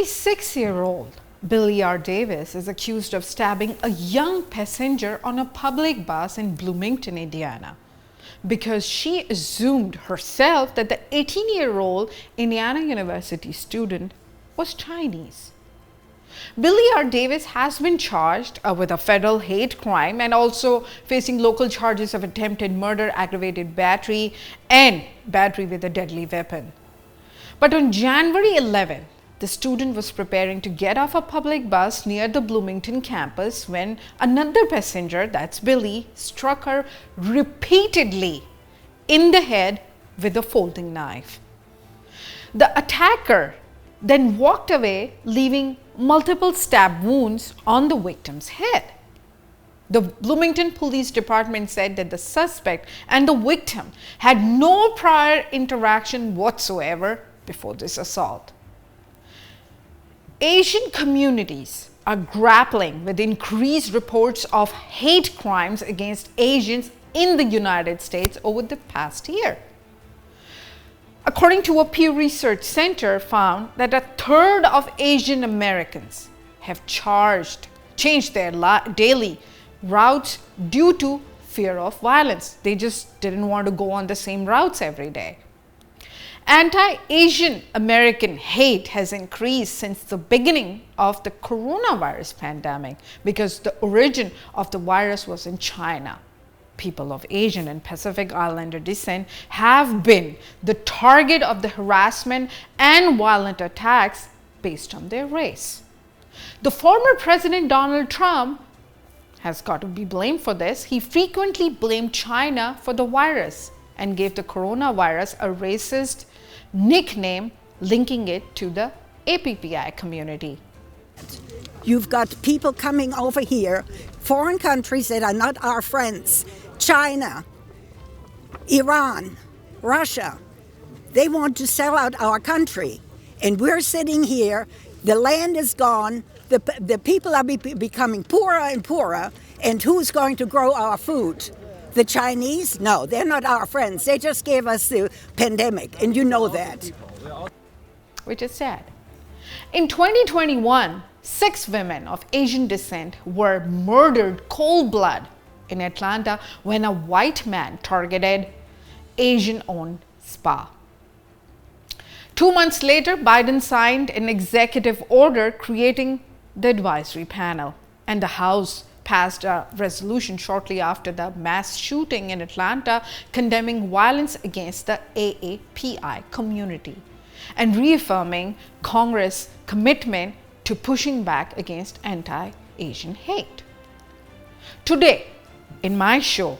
26-year-old Billie R. Davis is accused of stabbing a young passenger on a public bus in Bloomington, Indiana, because she assumed herself that the 18-year-old Indiana University student was Chinese. Billie R. Davis has been charged with a federal hate crime and also facing local charges of attempted murder, aggravated battery, and battery with a deadly weapon. But on January 11th, the student was preparing to get off a public bus near the Bloomington campus when another passenger, that's Billie, struck her repeatedly in the head with a folding knife. The attacker then walked away, leaving multiple stab wounds on the victim's head. The Bloomington Police Department said that the suspect and the victim had no prior interaction whatsoever before this assault. Asian communities are grappling with increased reports of hate crimes against Asians in the United States over the past year. According to a Pew Research Center found that a third of Asian Americans have changed their daily routes due to fear of violence. They just didn't want to go on the same routes every day. Anti-Asian American hate has increased since the beginning of the coronavirus pandemic because the origin of the virus was in China. People of Asian and Pacific Islander descent have been the target of the harassment and violent attacks based on their race. The former President Donald Trump has got to be blamed for this. He frequently blamed China for the virus and gave the coronavirus a racist nickname, linking it to the APPI community. You've got people coming over here, foreign countries that are not our friends, China, Iran, Russia. They want to sell out our country. And we're sitting here, the land is gone, the people are becoming poorer and poorer, and who's going to grow our food? The Chinese? No, they're not our friends. They just gave us the pandemic, and you know that. Which is sad. In 2021, 6 women of Asian descent were murdered cold blood in Atlanta when a white man targeted Asian-owned spa. 2 months later, Biden signed an executive order creating the advisory panel, and the House passed a resolution shortly after the mass shooting in Atlanta condemning violence against the AAPI community and reaffirming Congress' commitment to pushing back against anti-Asian hate. Today, in my show,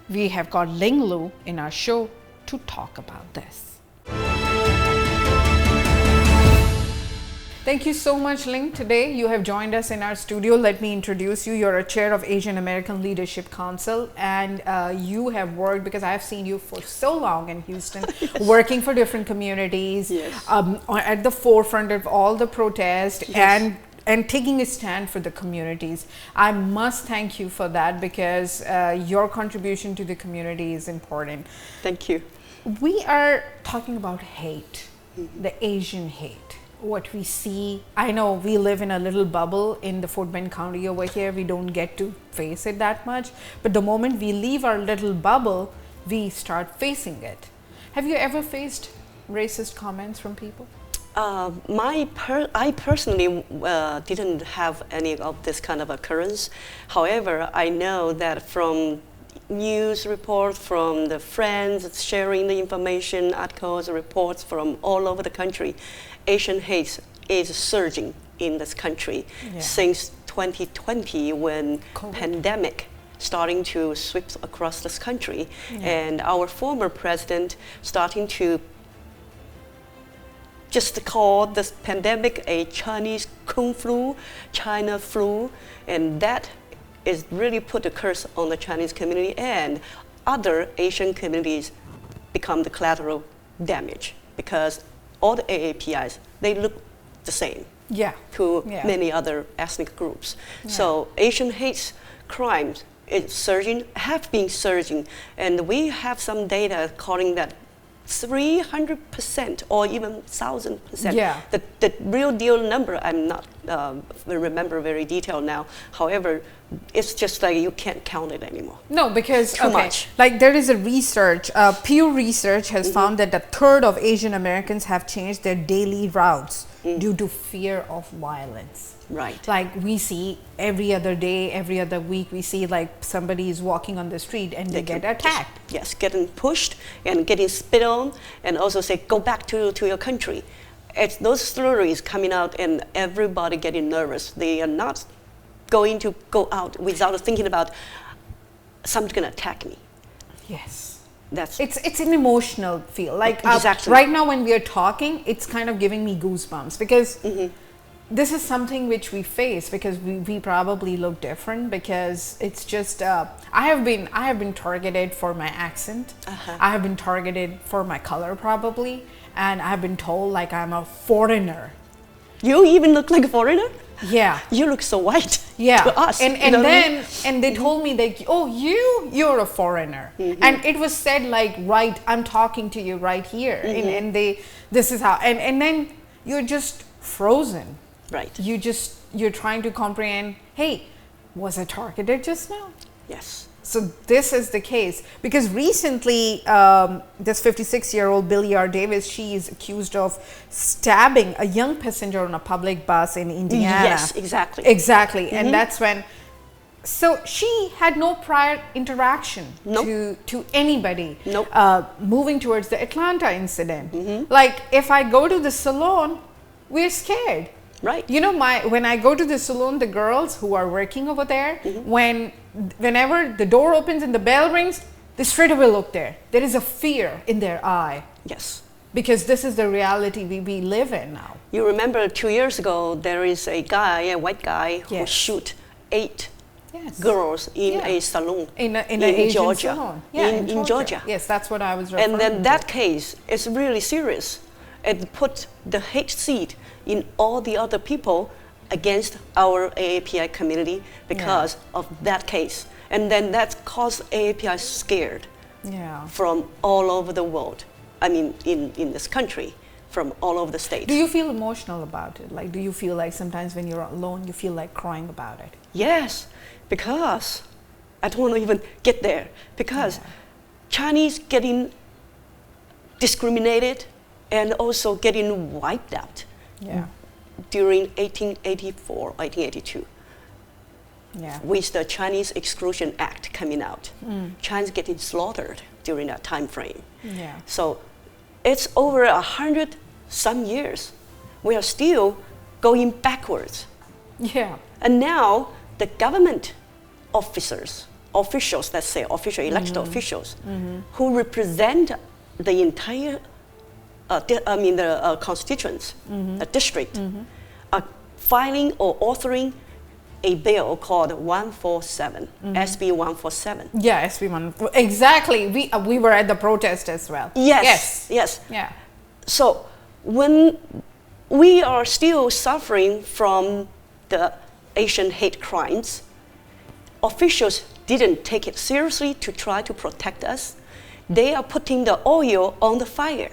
we have got Ling Luo in our show to talk about this. Thank you so much, Ling. Today you have joined us in our studio. Let me introduce you. You're a chair of Asian American Leadership Council, and you have worked, because I have seen you for so long in Houston, yes, working for different communities, yes, at the forefront of all the protests, yes, and taking a stand for the communities. I must thank you for that, because your contribution to the community is important. Thank you. We are talking about hate, the Asian hate. What we see, I know we live in a little bubble in the Fort Bend County over here. We don't get to face it that much, but the moment we leave our little bubble, we start facing it. Have you ever faced racist comments from people? I personally didn't have any of this kind of occurrence. However, I know that from news reports, from the friends sharing the information, articles, reports from all over the country, Asian hate is surging in this country, yeah, since 2020, when COVID pandemic starting to sweep across this country, yeah, and our former president starting to just call this pandemic a Chinese Kung flu, China flu, and that is really put a curse on the Chinese community, and other Asian communities become the collateral damage, because all the AAPIs, they look the same, yeah, to, yeah, many other ethnic groups. Yeah. So Asian hate crimes is surging, have been surging, and we have some data calling that 300% or even 1,000%. Yeah. The real deal number, I'm not remember very detailed now. However, it's just like you can't count it anymore. No, because Too much. like there is a research, Pew Research has found that a third of Asian Americans have changed their daily routes due to fear of violence. Right. Like we see every other day, every other week, we see like somebody is walking on the street and they get attacked. Yes, getting pushed and getting spit on, and also say, go back to your country. It's those stories coming out and everybody getting nervous. They are not going to go out without thinking about someone's going to attack me. Yes. It's an emotional feel. Like exactly. Right now when we are talking, it's kind of giving me goosebumps because this is something which we face because we probably look different because it's just I have been targeted for my accent. I have been targeted for my color probably, and I have been told like I'm a foreigner. You even look like a foreigner? Yeah. You look so white. Yeah. To us. And then and they told me like, oh, you're a foreigner. And it was said like, right, I'm talking to you right here. And this is how and then you're just frozen. Right. You're trying to comprehend, hey, was I targeted just now? Yes. So this is the case because recently this 56-year-old Billie R. Davis, she is accused of stabbing a young passenger on a public bus in Indiana. Yes, exactly. Exactly. And that's when, so she had no prior interaction to anybody. Nope. Moving towards the Atlanta incident. Like if I go to the salon, we're scared. Right. You know, when I go to the salon, the girls who are working over there, whenever the door opens and the bell rings, they straight away look there. There is a fear in their eye. Yes. Because this is the reality we live in now. You remember 2 years ago, there is a white guy who Yes. shoot 8 Yes. girls in a salon in an Asian Georgia. salon. Yeah, in Georgia. Yes, that's what I was referring And then to. that case is really serious. It put the hate seed in all the other people against our AAPI community because of that case. And then that caused AAPI scared from all over the world. I mean, in this country, from all over the state. Do you feel emotional about it? Like, do you feel like sometimes when you're alone, you feel like crying about it? Yes, because I don't want to even get there. Because Chinese getting discriminated and also getting wiped out during 1884, 1882. Yeah. With the Chinese Exclusion Act coming out. Chinese getting slaughtered during that time frame. Yeah. So it's over 100 some years. We are still going backwards. Yeah. And now the government officials, let's say, official elected officials, who represent the entire, the constituents, the district, are filing or authoring a bill called 147, SB 147. Yeah, SB1. Exactly. We were at the protest as well. Yes. Yeah. So when we are still suffering from the Asian hate crimes, officials didn't take it seriously to try to protect us. They are putting the oil on the fire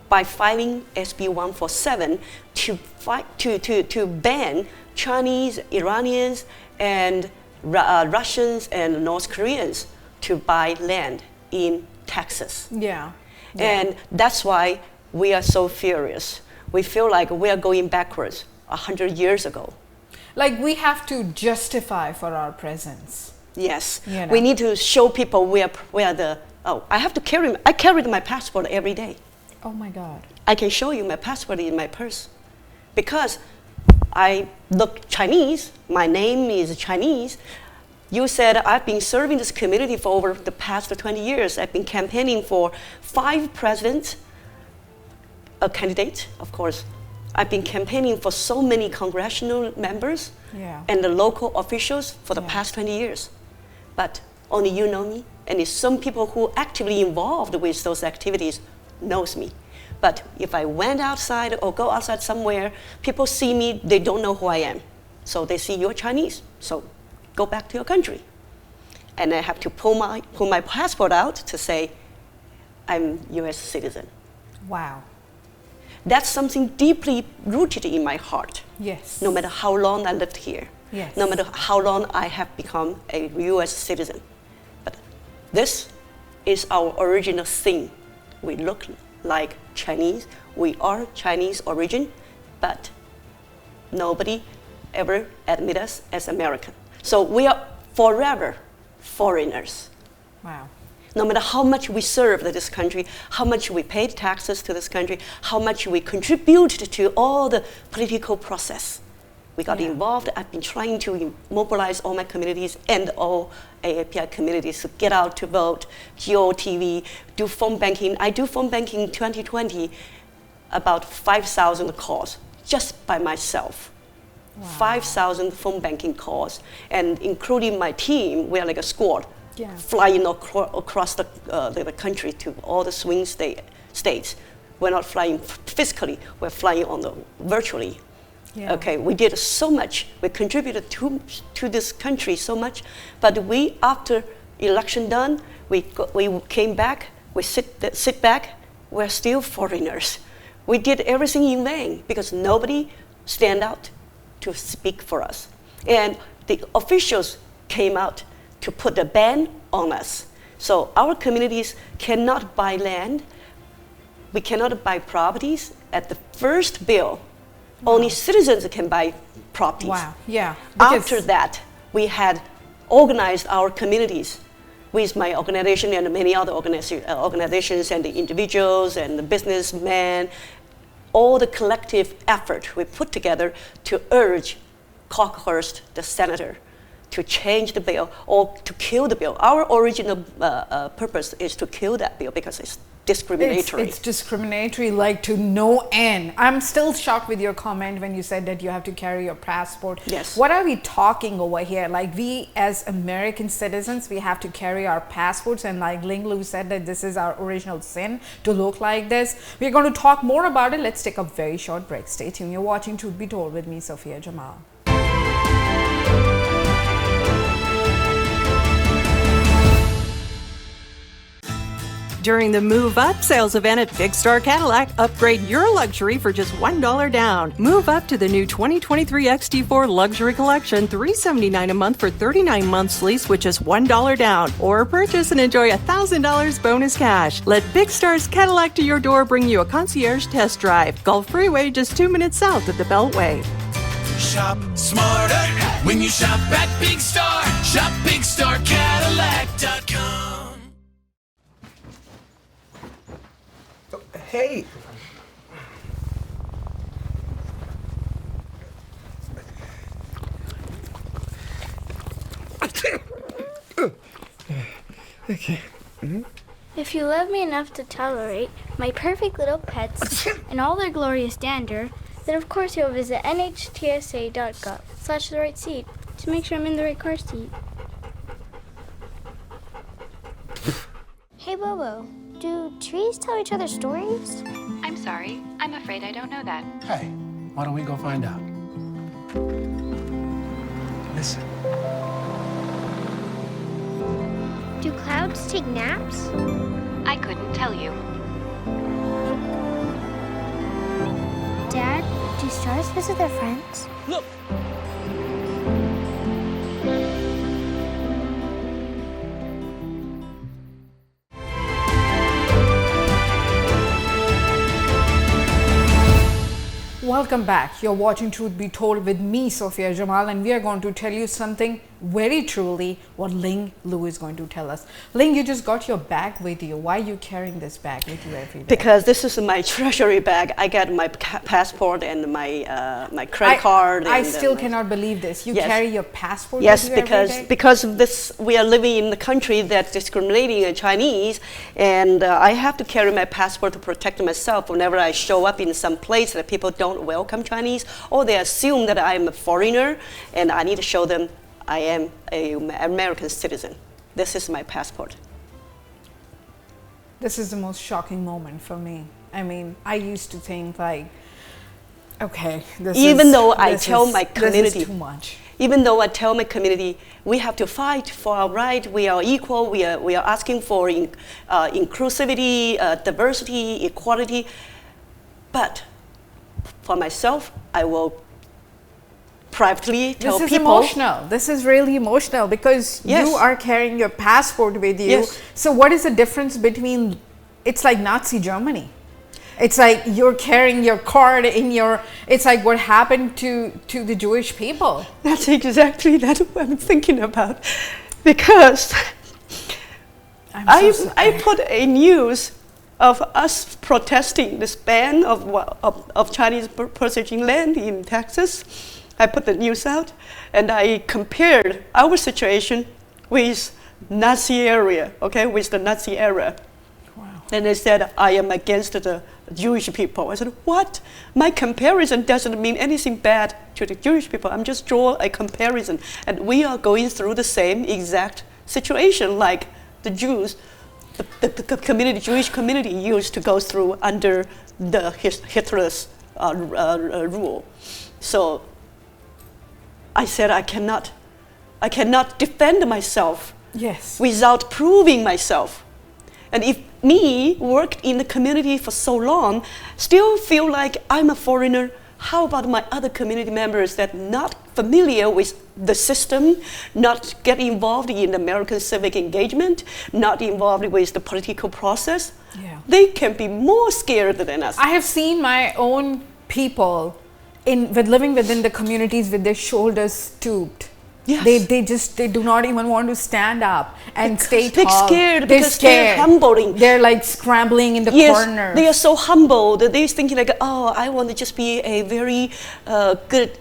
by filing SB 147 to ban Chinese, Iranians, and Russians and North Koreans to buy land in Texas. Yeah. And that's why we are so furious. We feel like we are going backwards 100 years ago. Like we have to justify for our presence. Yes, You know. we need to show people we are the. Oh, I carried my passport every day. Oh my God. I can show you my passport in my purse, because I look Chinese. My name is Chinese. You said I've been serving this community for over the past 20 years. I've been campaigning for 5 presidents, a candidate, of course. I've been campaigning for so many congressional members and the local officials for the past 20 years. But only you know me, and it's some people who actively involved with those activities knows me. But if I went outside or go outside somewhere, people see me, they don't know who I am. So they see you're Chinese, so go back to your country. And I have to pull my passport out to say, I'm U.S. citizen. Wow. That's something deeply rooted in my heart. Yes. No matter how long I lived here. Yes. No matter how long I have become a U.S. citizen. But this is our original thing. We look like Chinese. We are Chinese origin, but nobody ever admit us as American. So we are forever foreigners. Wow. No matter how much we serve this country, how much we paid taxes to this country, how much we contributed to all the political process. We got involved. I've been trying to mobilize all my communities and all AAPI communities to get out to vote, GOTV, do phone banking. I do phone banking in 2020, about 5,000 calls, just by myself. Wow. 5,000 phone banking calls, and including my team, we're like a squad, flying across the country to all the swing states. We're not flying physically, we're flying virtually. Yeah. Okay, we did so much. We contributed to this country so much, but we, after election done, we came back. We sit back. We're still foreigners. We did everything in vain because nobody stand out to speak for us, and the officials came out to put a ban on us. So our communities cannot buy land. We cannot buy properties. At the first bill, only citizens can buy properties. Wow, yeah. After that, we had organized our communities with my organization and many other organizations and the individuals and the businessmen, all the collective effort we put together to urge Cockhurst, the senator, to change the bill or to kill the bill. Our original purpose is to kill that bill because it's discriminatory. It's discriminatory, like to no end. I'm still shocked with your comment when you said that you have to carry your passport. Yes. What are we talking over here? Like, we as American citizens, we have to carry our passports, and like Ling Luo said that this is our original sin to look like this. We're going to talk more about it. Let's take a very short break. Stay tuned. You're watching Truth Be Told with me, Sofia Jamal. During the Move Up sales event at Big Star Cadillac, upgrade your luxury for just $1 down. Move up to the new 2023 XT4 Luxury Collection, $379 a month for 39 months lease with just $1 down. Or purchase and enjoy $1,000 bonus cash. Let Big Star's Cadillac to your door bring you a concierge test drive. Gulf Freeway, just 2 minutes south of the Beltway. Shop smarter when you shop at Big Star. Shop BigStarCadillac.com. Hey! Okay. If you love me enough to tolerate my perfect little pets and all their glorious dander, then of course you'll visit nhtsa.gov/the right seat to make sure I'm in the right car seat. Hey Bobo, do trees tell each other stories? I'm sorry, I'm afraid I don't know that. Hey, why don't we go find out? Listen. Do clouds take naps? I couldn't tell you. Dad, do stars visit their friends? Look! Welcome back. You're watching Truth Be Told with me, Sofia Jamal, and we are going to tell you something very truly what Ling Luo is going to tell us. Ling, you just got your bag with you. Why are you carrying this bag with you every day? Because this is my treasury bag. I got my passport and my credit card. I still cannot believe this. You carry your passport yes, with you every day? because of this, we are living in a country that's discriminating Chinese, and I have to carry my passport to protect myself whenever I show up in some place that people don't welcome Chinese, or they assume that I'm a foreigner, and I need to show them I am an American citizen. This is my passport. This is the most shocking moment for me. I mean, I used to think like, okay, even though I tell my community, this is too much. Even though I tell my community, we have to fight for our right, we are equal, we are asking for inclusivity, diversity, equality. But for myself, I will privately tell people. This is emotional. This is really emotional because Yes. you are carrying your passport with you. Yes. So what is the difference between, it's like Nazi Germany. It's like you're carrying your card in your, it's like what happened to the Jewish people. That's exactly what I'm thinking about. Because I put a news of us protesting this ban of Chinese purchasing land in Texas. I put the news out and I compared our situation with Nazi area, okay, with the Nazi era. Wow. And they said, I am against the Jewish people. I said, what? My comparison doesn't mean anything bad to the Jewish people. I'm just draw a comparison. And we are going through the same exact situation like the Jews, the community, Jewish community used to go through under the Hitler's rule. So I said, I cannot defend myself Yes. without proving myself. And if me worked in the community for so long, still feel like I'm a foreigner, how about my other community members that not familiar with the system, not get involved in American civic engagement, not involved with the political process? Yeah. They can be more scared than us. I have seen my own people living within the communities with their shoulders stooped. Yes. They do not even want to stand up and stay They're tall. scared They're because scared. they're humbling. They're like scrambling in the corner. They are so humble that they're thinking like, oh, I want to just be a very good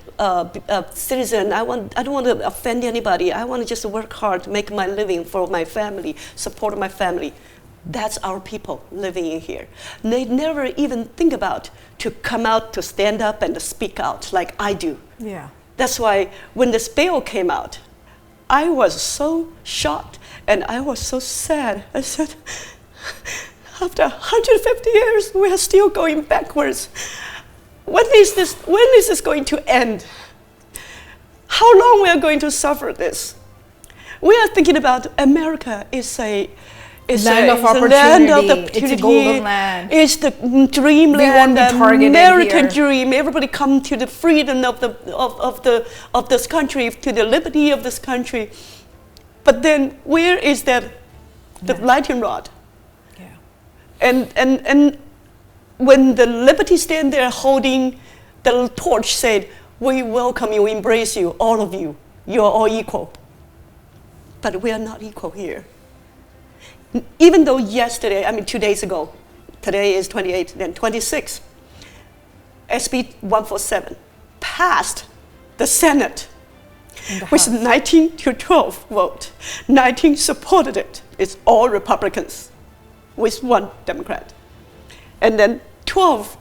citizen. I don't want to offend anybody. I want to just work hard, make my living for my family, support my family. That's our people living in here. They never even think about to come out, to stand up and to speak out like I do. Yeah. That's why when this bill came out, I was so shocked and I was so sad. I said, after 150 years, we are still going backwards. When is this going to end? How long we are going to suffer this? We are thinking about America is a Land of opportunity. It's a golden land. It's the dreamland, want to target the it American here. dream. Everybody come to the freedom of this country, to the liberty of this country. But then where is that the lightning rod? Yeah. And when the liberty stand there holding the torch, said, we welcome you, embrace you, all of you. You are all equal. But we are not equal here. Even though yesterday, 2 days ago, today is 28, then 26, SB 147 passed the Senate with 19 to 12 vote. 19 supported it. It's all Republicans with 1 Democrat. And then 12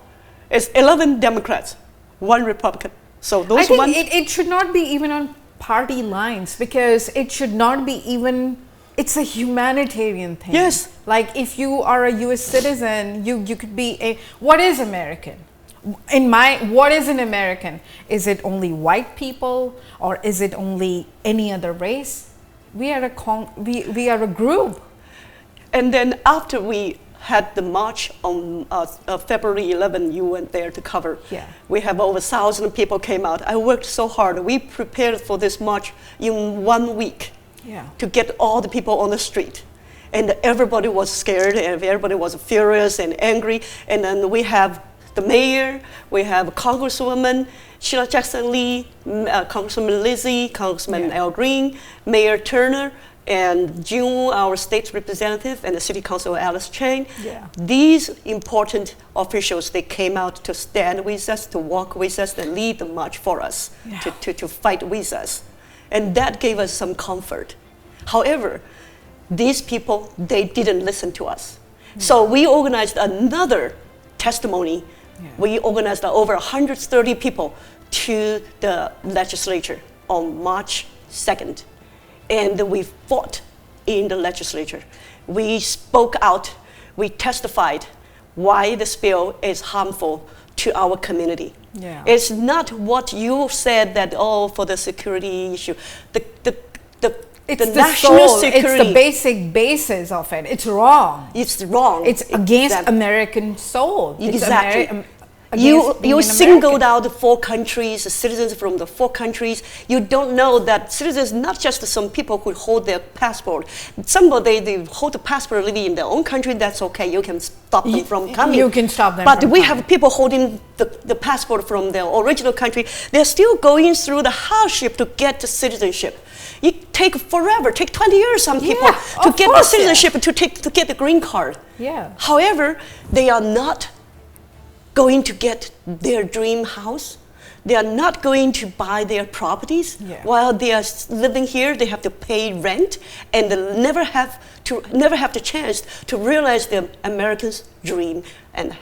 is 11 Democrats, 1 Republican. So those I think it should not be even on party lines because it should not be even. It's a humanitarian thing. Yes. Like if you are a US citizen, you could be what is American? What is an American? Is it only white people or is it only any other race? We are a group. And then after we had the march on February 11, you went there to cover. Yeah. We have over 1,000 people came out. I worked so hard. We prepared for this march in 1 week. Yeah. To get all the people on the street. And everybody was scared and everybody was furious and angry. And then we have the mayor, we have Congresswoman Sheila Jackson Lee, Congresswoman Lizzie, Congressman Al Green, Mayor Turner, and June, our state representative, and the City Council Alice Chang. Yeah. These important officials, they came out to stand with us, to walk with us, and lead the march for us, to fight with us. And that gave us some comfort. However, these people, they didn't listen to us. So we organized another testimony. We organized over 130 people to the legislature on March 2nd. And we fought in the legislature. We spoke out, we testified why this bill is harmful to our community. Yeah. It's not what you said that, oh, for the security issue. It's the the national soul, security. it's the basic basis of it. It's wrong. It's wrong. It's against American soul. It's Exactly. against being You an singled American. out the 4 countries, the citizens from the 4 countries. You don't know that citizens, not just some people who hold their passport. Somebody, they hold the passport living in their own country, that's okay. You can stop them from coming. You can stop them But from we coming. have people holding the passport from their original country. They're still going through the hardship to get the citizenship. It take forever, take 20 years, some people, to of get the course, citizenship, to get the green card. Yeah. However, they are not going to get their dream house. They are not going to buy their properties. Yeah. While they are living here, they have to pay rent, and they never have the chance to realize their American's dream. And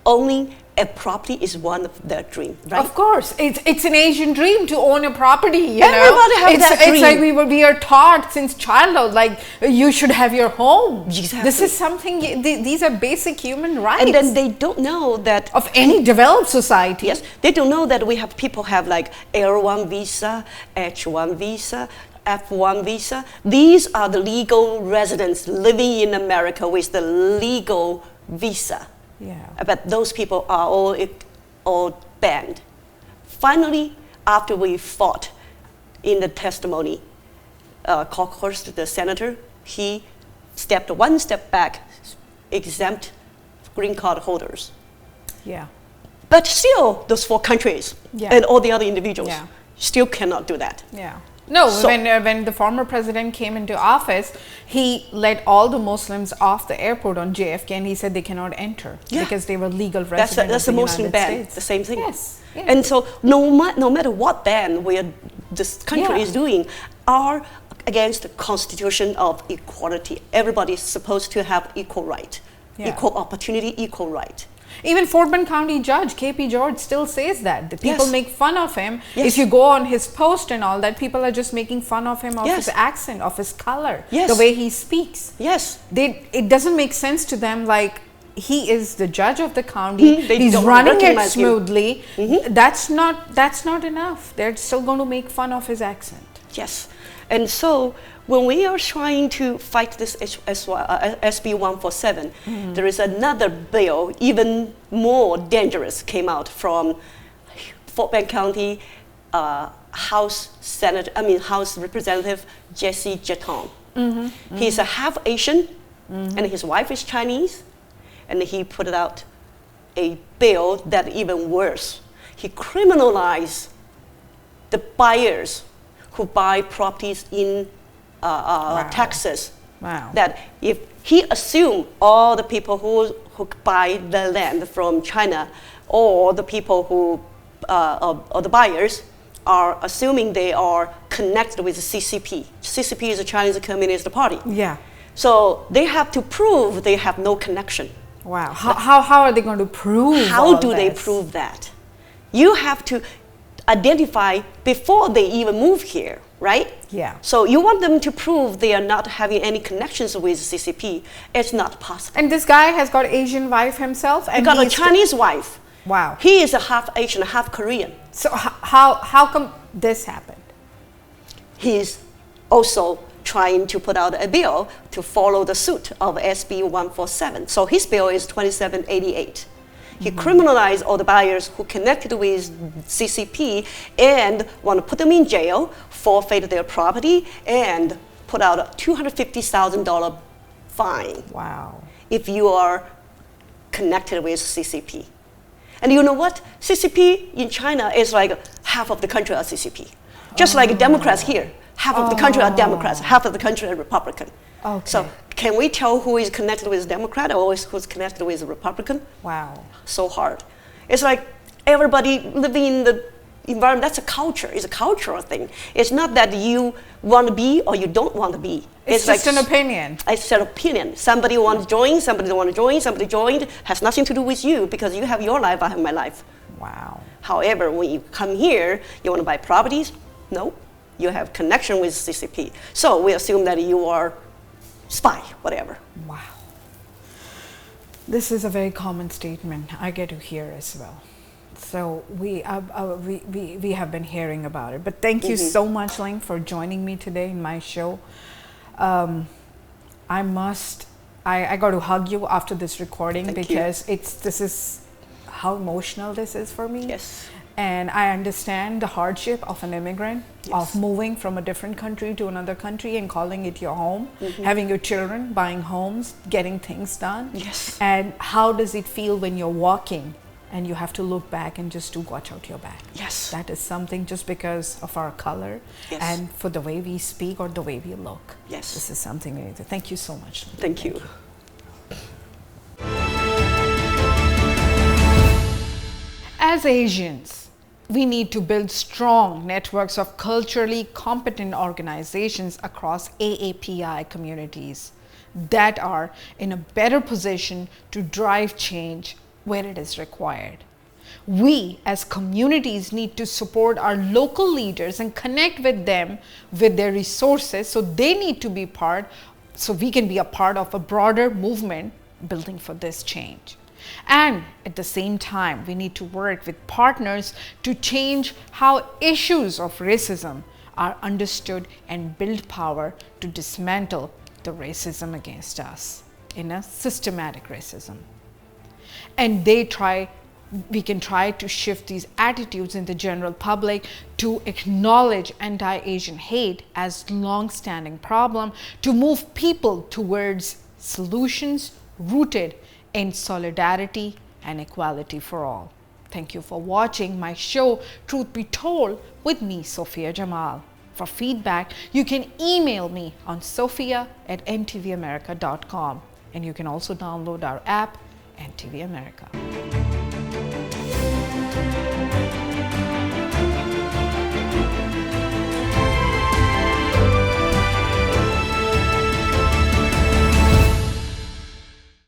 owning a property is one of their dreams, right? Of course, it's an Asian dream to own a property. You Everybody know, have it's that it's like dream. we are taught since childhood, like you should have your home. Exactly. This is something. These are basic human rights. And then they don't know that of any developed society. Yes, they don't know that we have people have like L1 visa, H1 visa, F1 visa. These are the legal residents living in America with the legal visa. Yeah. But those people are all banned. Finally, after we fought in the testimony, Cockhurst, the senator, he stepped one step back, exempt green card holders. Yeah. But still, those 4 countries Yeah. and all the other individuals Yeah. still cannot do that. Yeah. No, So- when the former president came into office, he let all the Muslims off the airport on JFK, and he said they cannot enter Yeah. because they were legal That's residents the of the Muslim United ban, States. the same thing. Yes. Yeah. And so no matter what ban this country Yeah. is doing, are against the constitution of equality. Everybody is supposed to have equal right, Yeah. equal opportunity, equal right. Even Fort Bend County Judge KP George still says that. The people Yes. make fun of him. Yes. If you go on his post and all that, people are just making fun of him, of Yes. his accent, of his color, Yes. the way he speaks. Yes. It doesn't make sense to them, like he is the judge of the county. They He's don't running it recognize him. smoothly. That's not enough. They're still going to make fun of his accent. Yes. And so when we are trying to fight this SB 147, there is another bill, even more dangerous, came out from Fort Bend County House Representative Jesse Jeton. He's a half Asian, and his wife is Chinese, and he put out a bill that even worse. He criminalized the buyers who buy properties in Texas. Wow. That if he assumed all the people who buy the land from China, or the people who or the buyers are assuming they are connected with the CCP. CCP is the Chinese Communist Party. Yeah. So they have to prove they have no connection. Wow. How are they going to prove How all do they this? prove that? You have to identify before they even move here, right? Yeah. So you want them to prove they are not having any connections with CCP. It's not possible. And this guy has got Asian wife himself, He and got a he's Chinese wife. Wow. He is a half Asian, half Korean. So how come this happened? He's also trying to put out a bill to follow the suit of SB 147. So his bill is 2788. He criminalized all the buyers who connected with CCP and want to put them in jail, forfeit their property, and put out a $250,000 fine Wow. if you are connected with CCP. And you know what? CCP in China is like half of the country are CCP. Just like Democrats here. Half of the country are Democrats, half of the country are Republican. Okay. So can we tell who is connected with Democrat or who's connected with Republican? Wow. So hard. It's like everybody living in the environment, that's a culture. It's a cultural thing. It's not that you want to be or you don't want to be. It's just an opinion. It's an opinion. Somebody wants to join, somebody don't want to join, somebody joined, has nothing to do with you because you have your life, I have my life. Wow. However, when you come here, you want to buy properties? No. You have connection with CCP. So we assume that you are spy, whatever. Wow. This is a very common statement I get to hear as well. So we have been hearing about it. But thank you so much, Ling, for joining me today in my show. I got to hug you after this recording because this is how emotional this is for me. Yes. And I understand the hardship of an immigrant, of moving from a different country to another country and calling it your home, having your children, buying homes, getting things done. Yes. And how does it feel when you're walking and you have to look back and just to watch out your back? Yes. That is something just because of our color and for the way we speak or the way we look. Yes. This is something we need to. Thank you so much. Thank you. As Asians, we need to build strong networks of culturally competent organizations across AAPI communities that are in a better position to drive change where it is required. We as communities need to support our local leaders and connect with them with their resources, so they need to be so we can be a part of a broader movement building for this change. And at the same time, we need to work with partners to change how issues of racism are understood and build power to dismantle the racism against us in a systematic racism. And we can try to shift these attitudes in the general public to acknowledge anti-Asian hate as long-standing problem, to move people towards solutions rooted in solidarity and equality for all. Thank you for watching my show, Truth Be Told, with me, Sofia Jamal. For feedback, you can email me on sophia@ntvamerica.com, and you can also download our app, NTV America.